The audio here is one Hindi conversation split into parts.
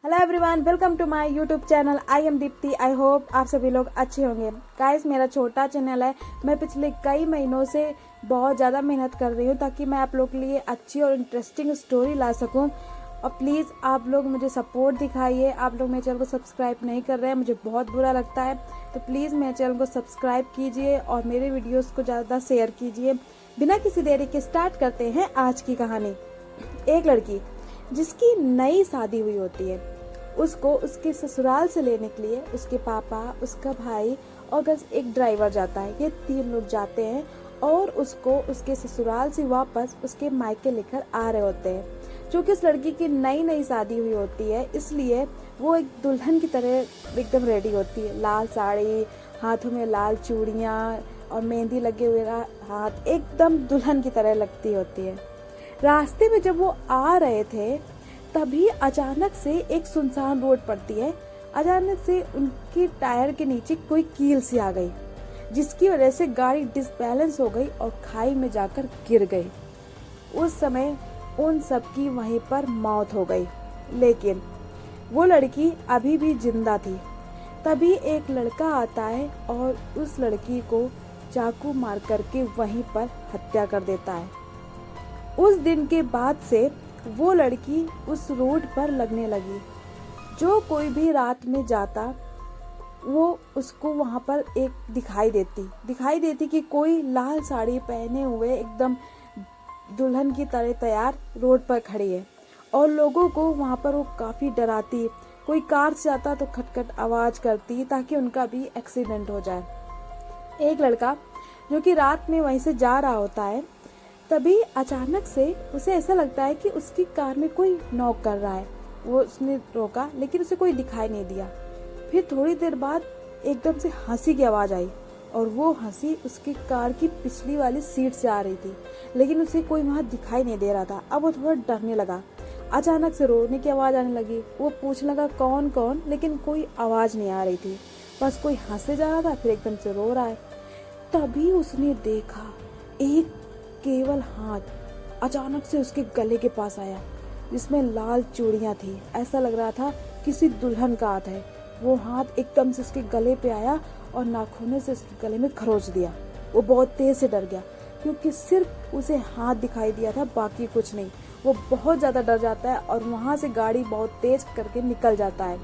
Hello everyone, welcome to my YouTube channel. I am Deepti. I hope आप सभी लोग अच्छे होंगे। गाइस, मेरा छोटा चैनल है। मैं पिछले कई महीनों से बहुत ज़्यादा मेहनत कर रही हूँ ताकि मैं आप लोग के लिए अच्छी और इंटरेस्टिंग स्टोरी ला सकूँ। और प्लीज़ आप लोग मुझे सपोर्ट दिखाइए। आप लोग मेरे चैनल को सब्सक्राइब नहीं कर रहे हैं, मुझे बहुत बुरा लगता है। तो प्लीज़ मेरे चैनल को सब्सक्राइब कीजिए और मेरे वीडियोज़ को ज़्यादा शेयर कीजिए। बिना किसी देरी के स्टार्ट करते हैं आज की कहानी। एक लड़की जिसकी नई शादी हुई होती है, उसको उसके ससुराल से लेने के लिए उसके पापा, उसका भाई और एक ड्राइवर जाता है। ये 3 लोग जाते हैं और उसको उसके ससुराल से वापस उसके मायके लेकर आ रहे होते हैं। क्योंकि उस लड़की की नई नई शादी हुई होती है, इसलिए वो एक दुल्हन की तरह एकदम रेडी होती है। लाल साड़ी, हाथों में लाल चूड़ियाँ और मेहंदी लगे हुए हाथ, एकदम दुल्हन की तरह लगती होती है। रास्ते में जब वो आ रहे थे तभी अचानक से एक सुनसान रोड पड़ती है। अचानक से उनकी टायर के नीचे कोई कील सी आ गई, जिसकी वजह से गाड़ी डिसबैलेंस हो गई और खाई में जाकर गिर गई। उस समय उन सबकी वहीं पर मौत हो गई, लेकिन वो लड़की अभी भी जिंदा थी। तभी एक लड़का आता है और उस लड़की को चाकू मार करके वहीं पर हत्या कर देता है। उस दिन के बाद से वो लड़की उस रोड पर लगने लगी। जो कोई भी रात में जाता वो उसको वहां पर एक दिखाई देती कि कोई लाल साड़ी पहने हुए एकदम दुल्हन की तरह तैयार रोड पर खड़ी है। और लोगों को वहां पर वो काफी डराती। कोई कार से जाता तो खटखट आवाज करती ताकि उनका भी एक्सीडेंट हो जाए। एक लड़का जो कि रात में वहीं से जा रहा होता है, तभी अचानक से उसे ऐसा लगता है कि उसकी कार में कोई नॉक कर रहा है। उसने रोका, लेकिन उसे कोई दिखाई नहीं दिया। फिर थोड़ी देर बाद एकदम से हंसी की आवाज आई और वो हंसी उसकी कार की पिछली वाली सीट से आ रही थी, लेकिन उसे कोई वहां दिखाई नहीं दे रहा था। अब वो थोड़ा डरने लगा। अचानक से रोने की आवाज आने लगी। वो पूछने लगा कौन कौन, लेकिन कोई आवाज नहीं आ रही थी। बस कोई हंसे जा रहा था, फिर एकदम से रो रहा है। तभी उसने देखा एक केवल हाथ अचानक से उसके गले के पास आया, जिसमें लाल चूड़ियां थी। ऐसा लग रहा था किसी दुल्हन का हाथ है। वो हाथ एकदम से उसके गले पे आया और नाखूने से उसके गले में खरोच दिया। वो बहुत तेज से डर गया, क्योंकि सिर्फ उसे हाथ दिखाई दिया था, बाकी कुछ नहीं। वो बहुत ज्यादा डर जाता है और वहां से गाड़ी बहुत तेज करके निकल जाता है।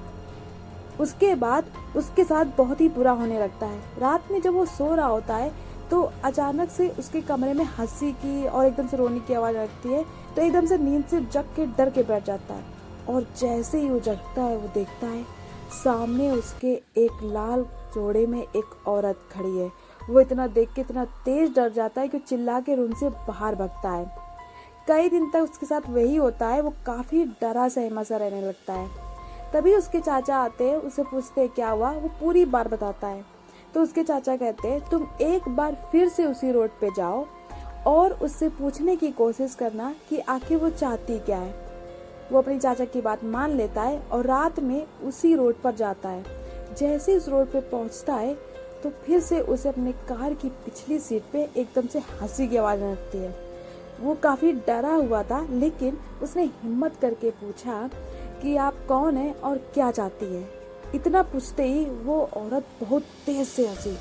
उसके बाद उसके साथ बहुत ही बुरा होने लगता है। रात में जब वो सो रहा होता है तो अचानक से उसके कमरे में हंसी की और एकदम से रोने की आवाज लगती है। तो एकदम से नींद से जग के डर के बैठ जाता है। और जैसे ही वो जगता है, वो देखता है सामने उसके एक लाल जोड़े में एक औरत खड़ी है। वो इतना देख के इतना तेज डर जाता है कि चिल्ला के रूम से बाहर भागता है। कई दिन तक उसके साथ वही होता है। वो काफी डरा सहमा सा रहने लगता है। तभी उसके चाचा आते हैं, उसे पूछते क्या हुआ। वो पूरी बात बताता है। तो उसके चाचा कहते हैं तुम एक बार फिर से उसी रोड पे जाओ और उससे पूछने की कोशिश करना कि आखिर वो चाहती क्या है। वो अपनी चाचा की बात मान लेता है और रात में उसी रोड पर जाता है। जैसे उस रोड पे पहुंचता है तो फिर से उसे अपने कार की पिछली सीट पे एकदम से हंसी की आवाज लगती है। वो काफी डरा हुआ था, लेकिन उसने हिम्मत करके पूछा कि आप कौन है और क्या चाहती है। इतना पूछते ही वो औरत बहुत तेज से हंसी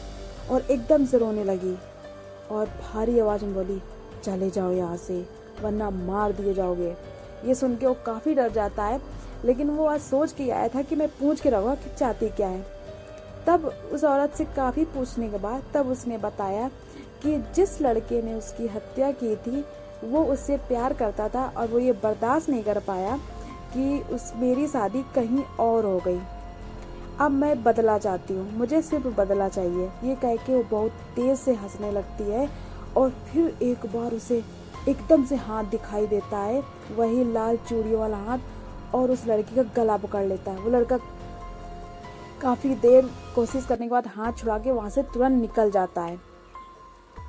और एकदम से रोने लगी और भारी आवाज में बोली चले जाओ यहाँ से, वरना मार दिए जाओगे। ये सुन के वो काफी डर जाता है, लेकिन वो आज सोच के आया था कि मैं पूछ के रहूंगा कि चाहती क्या है। तब उस औरत से काफी पूछने के बाद तब उसने बताया कि जिस लड़के ने उसकी हत्या की थी वो उससे प्यार करता था और वो ये बर्दाश्त नहीं कर पाया कि मेरी शादी कहीं और हो गई। अब मैं बदला चाहती हूँ, मुझे सिर्फ बदला चाहिए। ये कह के वो बहुत तेज से हंसने लगती है और फिर एक बार उसे एकदम से हाथ दिखाई देता है, वही लाल चूड़ियों वाला हाथ, और उस लड़की का गला पकड़ लेता है। वो लड़का काफी देर कोशिश करने के बाद हाथ छुड़ा के वहां से तुरंत निकल जाता है।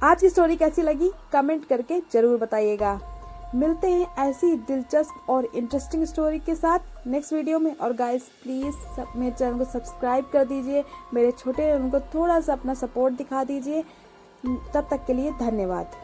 आज की स्टोरी कैसी लगी कमेंट करके जरूर बताइएगा। मिलते हैं ऐसी दिलचस्प और इंटरेस्टिंग स्टोरी के साथ नेक्स्ट वीडियो में। और गाइस प्लीज मेरे चैनल को सब्सक्राइब कर दीजिए। मेरे छोटे उनको थोड़ा सा अपना सपोर्ट दिखा दीजिए। तब तक के लिए धन्यवाद।